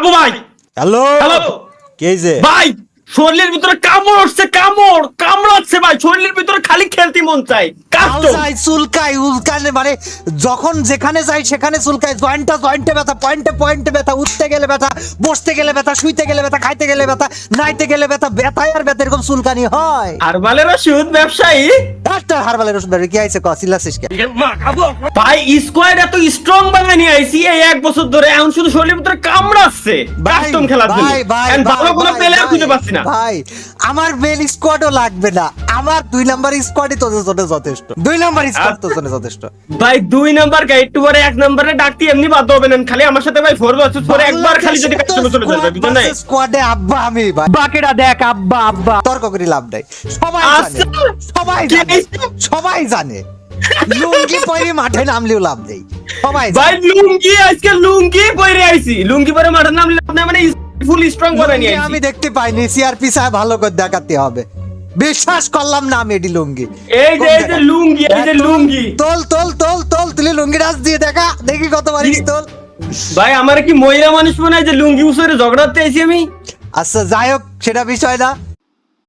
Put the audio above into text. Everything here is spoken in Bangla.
আবু ভাই হ্যালো হ্যালো কে যে ভাই, শরীরের ভিতরে কামড় উঠছে, কামড়াচ্ছে ভাই, শরীরের ভিতরে খালি খেলতে মন চাই। আউজাই চুলকাই উলকানে মানে যখন যেখানে যাই সেখানে চুলকাই, জয়েন্টে ব্যথা, পয়েন্টে ব্যথা, উঠতে গেলে ব্যথা, বসতে গেলে ব্যথা, শুইতে গেলে ব্যথা, খাইতে গেলে ব্যথা, নাইতে গেলে ব্যথা, ব্যথায় আর ব্যথা, এরকম চুলকানি হয়। হারবালের ওষুধ ব্যবসায়ী ডাক্তার হারবালের ওষুধ কি আইছে কসিলাসিস কে ভাই, স্কোয়াড এত স্ট্রং বানায় নিয়ে আইছি এই 1 বছর ধরে, এখন শুধু শরীরের ভিতরে কামড়াচ্ছে কাস্টম খেলার জন্য। এখন ভালো কোনো প্লেয়ার খুঁজে পাচ্ছি না ভাই। আমার মেল স্কোয়াডও লাগবে না, আমার 2 নাম্বার স্কোয়াডই তোদের জন্য যথেষ্ট। 2 নাম্বার স্কোয়াড তোদের জন্য যথেষ্ট। ভাই 2 নাম্বার গাইড টু পরে 1 নম্বরে ডাকতে এমনি বাধ্য হবে না, খালি আমার সাথে ভাই 4 ভার্সেস 4 একবার খালি যদি কাস্টমে চলে যাবে বুঝছেন না। স্কোয়াডে আব্বা আমি ভাই, বাকিটা দেখ আব্বা আব্বা, তর্ক করে লাভ নাই। সবাই জানে, সবাই জানে, সবাই জানে লুঙ্গি পরে মাঠে নামলেও লাভ নেই, সবাই ভাই লুঙ্গি, আজকে লুঙ্গি পরে আইছি, লুঙ্গি পরে মাঠে নামলে আপনি মানে ফুল স্ট্রং করে নিয়ে আইছি। আমি দেখতে পাইনি, সিআরপি সাহেব ভালো করে দেখাতে হবে, বিশ্বাস করলাম না আমি এডি লুঙ্গি। এই যে লুঙ্গি, এই যে লুঙ্গি, তোল তোল তোল তোল, তুই লুঙ্গি রাজ দিয়ে দেখা দেখি কত পারিস তোল। ভাই আমার কি মহিলা মানুষ মনে হয় যে লুঙ্গি উসরে ঝগড়াতে আইছি আমি? আচ্ছা যাই হোক, সেটা বিষয় না।